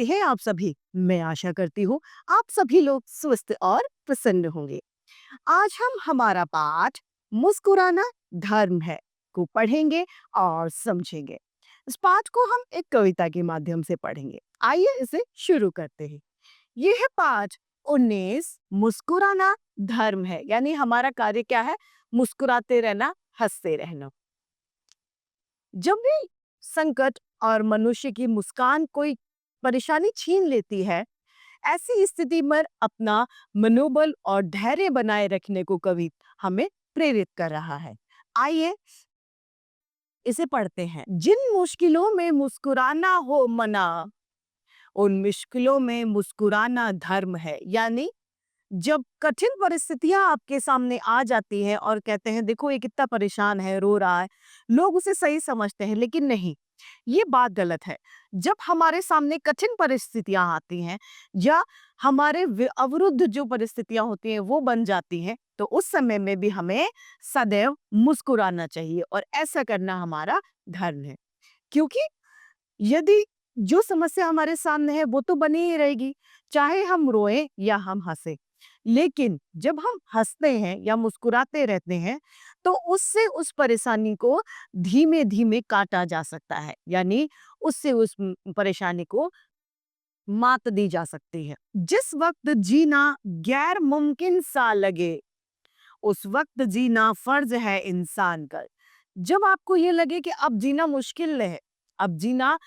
कैसे हैं आप सभी? मैं आशा करती हूँ आप सभी लोग स्वस्थ और प्रसन्न होंगे। आज हम हमारा पाठ मुस्कुराना धर्म है को पढ़ेंगे और समझेंगे। इस पाठ को हम एक कविता के माध्यम से पढ़ेंगे। आइए इसे शुरू करते हैं। यह है पाठ 19 मुस्कुराना धर्म है, यानी हमारा कार्य क्या है? मुस्कुराते रहना, हंसते रहना। जब भी संकट और मनुष्य की मुस्कान कोई परेशानी छीन लेती है, ऐसी स्थिति में अपना मनोबल और धैर्य बनाए रखने को कवि हमें प्रेरित कर रहा है। आइए इसे पढ़ते हैं। जिन मुश्किलों में मुस्कुराना हो मना, उन मुश्किलों में मुस्कुराना धर्म है। यानी जब कठिन परिस्थितियां आपके सामने आ जाती हैं और कहते हैं देखो ये कितना परेशान है, रो रहा है, लोग उसे सही समझते हैं, लेकिन नहीं, ये बात गलत है। जब हमारे सामने कठिन परिस्थितियां आती हैं या हमारे अवरुद्ध जो परिस्थितियां होती हैं वो बन जाती हैं, तो उस समय में भी हमें सदैव मुस्कुराना चाहिए और ऐसा करना हमारा धर्म है। क्योंकि यदि जो समस्या हमारे सामने है वो तो बनी ही रहेगी, चाहे हम रोएं या हम हंसें। लेकिन जब हम हंसते हैं या मुस्कुराते रहते हैं तो उससे उस परेशानी को धीमे धीमे काटा जा सकता है, यानी उससे उस परेशानी को मात दी जा सकती है। जिस वक्त जीना गैर मुमकिन सा लगे, उस वक्त जीना फर्ज है इंसान का। जब आपको ये लगे कि अब जीना मुश्किल है, अब जीना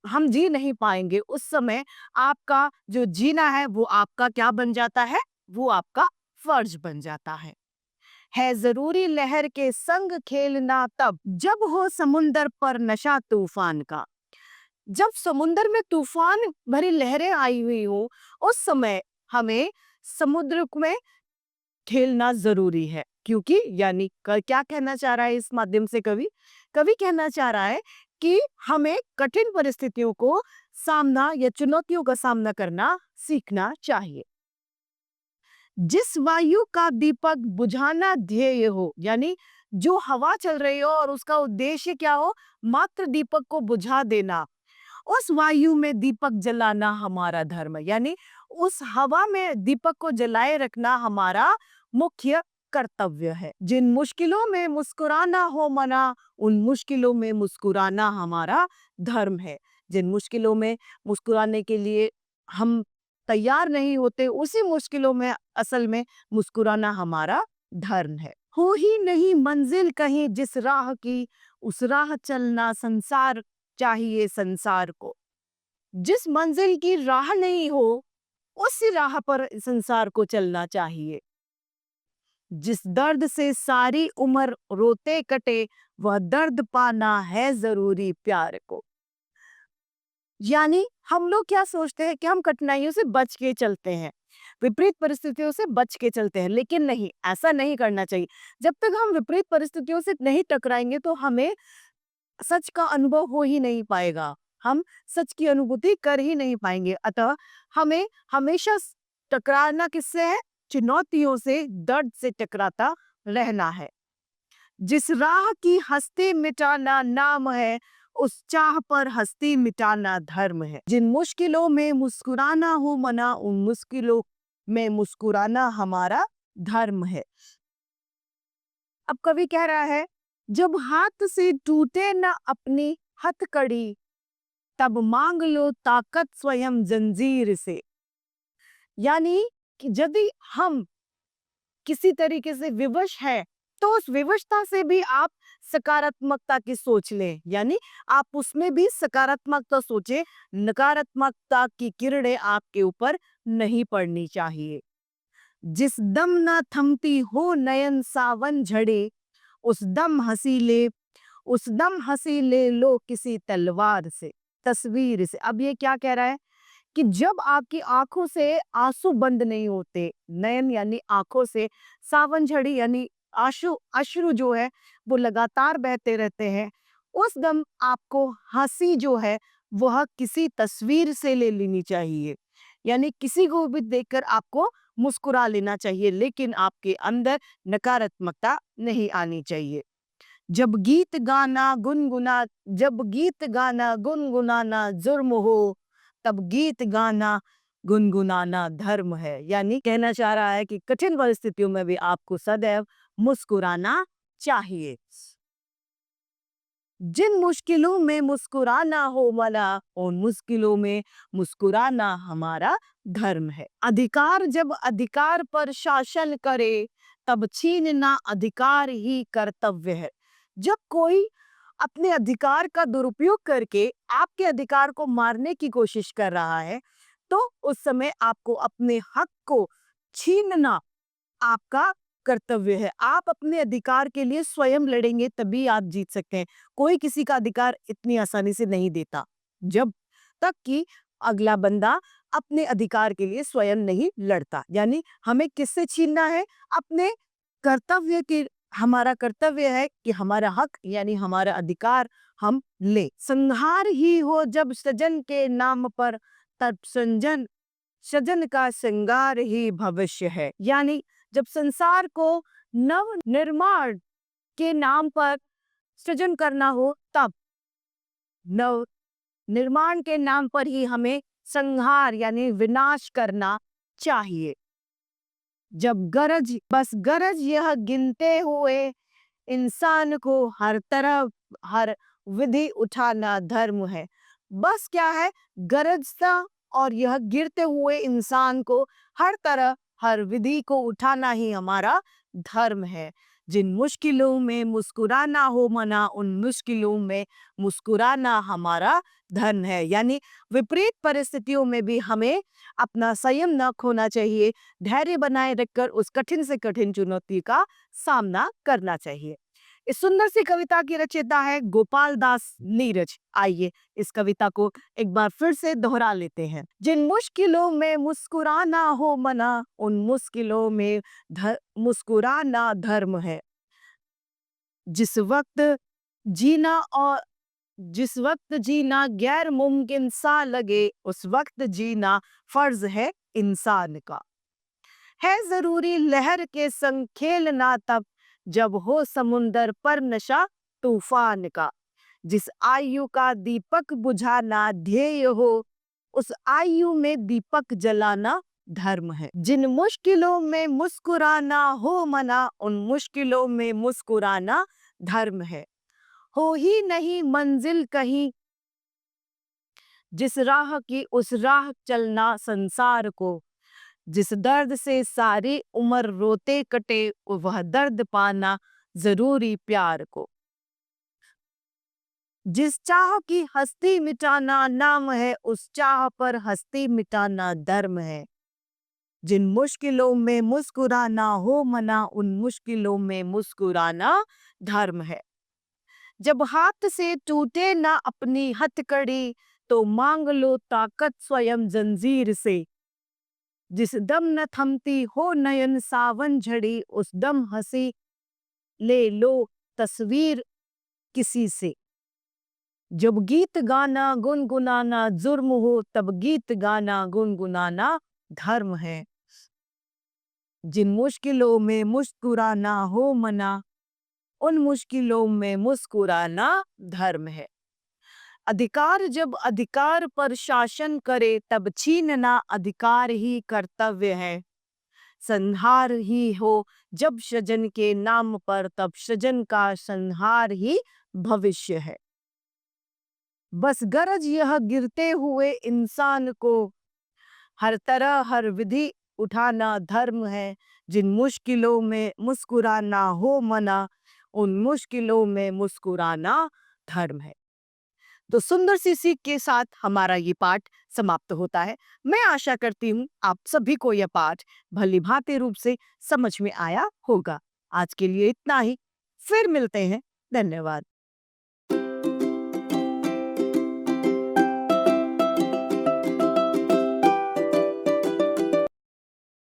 हम जी नहीं पाएंगे, उस समय आपका जो जीना है वो आपका क्या बन जाता है? वो आपका फर्ज बन जाता है जरूरी लहर के संग खेलना तब, जब हो समुंदर पर नशा तूफान का। जब समुंदर में तूफान भरी लहरें आई हुई हो, उस समय हमें समुद्र में खेलना जरूरी है। क्योंकि यानी क्या कहना चाह रहा है इस माध्यम से कवि? कवि कहना चाह रहा है कि हमें कठिन परिस्थितियों को सामना या चुनौतियों का सामना करना सीखना चाहिए। जिस वायु का दीपक बुझाना ध्येय हो, यानी जो हवा चल रही हो और उसका उद्देश्य क्या हो? मात्र दीपक को बुझा देना, उस वायु में दीपक जलाना हमारा धर्म है। यानी उस हवा में दीपक को जलाए रखना हमारा मुख्य कर्तव्य है। जिन मुश्किलों में मुस्कुराना हो मना, उन मुश्किलों में मुस्कुराना हमारा धर्म है। जिन मुश्किलों में मुस्कुराने के लिए हम तैयार नहीं होते, उसी मुश्किलों में असल में मुस्कुराना हमारा धर्म है। हो ही नहीं मंजिल कहीं जिस राह की, उस राह चलना संसार चाहिए संसार को। जिस मंजिल की राह नहीं हो, उसी राह पर संसार को चलना चाहिए। जिस दर्द से सारी उम्र रोते कटे, वह दर्द पाना है जरूरी प्यार को। यानी हम लोग क्या सोचते हैं कि हम कठिनाइयों से बच के चलते हैं, विपरीत परिस्थितियों से बच के चलते हैं, लेकिन नहीं, ऐसा नहीं करना चाहिए। जब तक हम विपरीत परिस्थितियों से नहीं टकराएंगे तो हमें सच का अनुभव हो ही नहीं पाएगा, हम सच की अनुभूति कर ही नहीं पाएंगे। अतः हमें हमेशा टकराना किससे है? चुनौतियों से, दर्द से टकराता रहना है। जिस राह की हस्ती मिटाना नाम है, उस चाह पर हस्ती मिटाना धर्म है। जिन मुश्किलों में मुस्कुराना हो मना, उन मुश्किलों में मुस्कुराना हमारा धर्म है। अब कवि कह रहा है, जब हाथ से टूटे न अपनी हथकड़ी, तब मांग लो ताकत स्वयं जंजीर से। यानी कि यदि हम किसी तरीके से विवश है तो उस विवशता से भी आप सकारात्मकता की सोच लें, यानी आप उसमें भी सकारात्मकता सोचें, नकारात्मकता की किरणें आपके ऊपर नहीं पड़नी चाहिए। जिस दम ना थमती हो नयन सावन झड़े, उस दम हंसी ले लो किसी तलवार से, तस्वीर से। अब ये क्या कह रहा है कि जब आपकी आंखों से आंसू बंद नहीं होते, नयन यानी आंखों से, सावन झड़ी यानी आंसू, अश्रु जो है वो लगातार बहते रहते हैं, उस दम आपको हंसी जो है वह किसी तस्वीर से ले लेनी चाहिए। यानी किसी को भी देखकर आपको मुस्कुरा लेना चाहिए, लेकिन आपके अंदर नकारात्मकता नहीं आनी चाहिए। जब गीत गाना गुनगुनाना जुर्म हो, तब गीत गाना गुनगुनाना धर्म है। यानी कहना चाह रहा है कि कठिन परिस्थितियों में भी आपको सदैव मुस्कुराना चाहिए। जिन मुश्किलों में मुस्कुराना हो मना, उन मुश्किलों में मुस्कुराना हमारा धर्म है। अधिकार जब अधिकार पर शासन करे, तब छीनना अधिकार ही कर्तव्य है। जब कोई अपने अधिकार का दुरुपयोग करके आपके अधिकार को मारने की कोशिश कर रहा है, तो उस समय आपको अपने हक को छीनना आपका कर्तव्य है। आप अपने अधिकार के लिए स्वयं लड़ेंगे तभी आप जीत सकते हैं। कोई किसी का अधिकार इतनी आसानी से नहीं देता, जब तक कि अगला बंदा अपने अधिकार के लिए स्वयं नहीं लड़ता। यानी हमें किससे छीनना है? अपने कर्तव्य के। हमारा कर्तव्य है कि हमारा हक यानी हमारा अधिकार हम ले। संहार ही हो जब सृजन के नाम पर, तब सृजन का श्रृंगार ही भविष्य है। यानी जब संसार को नव निर्माण के नाम पर सृजन करना हो, तब नव निर्माण के नाम पर ही हमें संहार यानी विनाश करना चाहिए। जब गरज यह गिनते हुए इंसान को हर तरफ हर विधि उठाना धर्म है। बस क्या है? गरजता और यह गिरते हुए इंसान को हर तरह हर विधि को उठाना ही हमारा धर्म है। जिन मुश्किलों में मुस्कुराना हो मना, उन मुश्किलों में मुस्कुराना हमारा धर्म है। यानी विपरीत परिस्थितियों में भी हमें अपना संयम न खोना चाहिए, धैर्य बनाए रखकर उस कठिन से कठिन चुनौती का सामना करना चाहिए। इस सुंदर सी कविता की रचयिता है गोपाल दास नीरज। आइए इस कविता को एक बार फिर से दोहरा लेते हैं। जिन मुश्किलों में मुस्कुराना हो मना, उन मुश्किलों में मुस्कुराना धर्म है। जिस वक्त जीना और जिस वक्त जीना गैर मुमकिन सा लगे, उस वक्त जीना फर्ज है इंसान का। है जरूरी लहर के संग खेलना तब, जब हो समुंदर पर नशा तूफान का। जिस आयु का दीपक बुझाना ध्येय हो, उस आयु में दीपक जलाना धर्म है। जिन मुश्किलों में मुस्कुराना हो मना, उन मुश्किलों में मुस्कुराना धर्म है। हो ही नहीं मंजिल कहीं, जिस राह की उस राह चलना संसार को। जिस दर्द से सारी उम्र रोते कटे, वह दर्द पाना जरूरी प्यार को। जिस चाह की हस्ती मिटाना नाम है, उस चाह पर हस्ती मिटाना धर्म है। जिन मुश्किलों में मुस्कुराना हो मना, उन मुश्किलों में मुस्कुराना धर्म है। जब हाथ से टूटे ना अपनी हथकड़ी, तो मांग लो ताकत स्वयं जंजीर से। जिस दम न थमती हो नयन सावन झड़ी, उस दम हंसी ले लो तस्वीर किसी से। जब गीत गाना गुनगुनाना जुर्म हो, तब गीत गाना गुनगुनाना धर्म है। जिन मुश्किलों में मुस्कुराना हो मना, उन मुश्किलों में मुस्कुराना धर्म है। अधिकार जब अधिकार पर शासन करे, तब छीनना अधिकार ही कर्तव्य है। संहार ही हो जब सृजन के नाम पर, तब सृजन का संहार ही भविष्य है। बस गरज यह गिरते हुए इंसान को हर तरह हर विधि उठाना धर्म है। जिन मुश्किलों में मुस्कुराना हो मना, उन मुश्किलों में मुस्कुराना धर्म है। तो सुंदर सी सीख के साथ हमारा ये पाठ समाप्त होता है। मैं आशा करती हूँ आप सभी को यह पाठ भली भांति रूप से समझ में आया होगा। आज के लिए इतना ही, फिर मिलते हैं। धन्यवाद।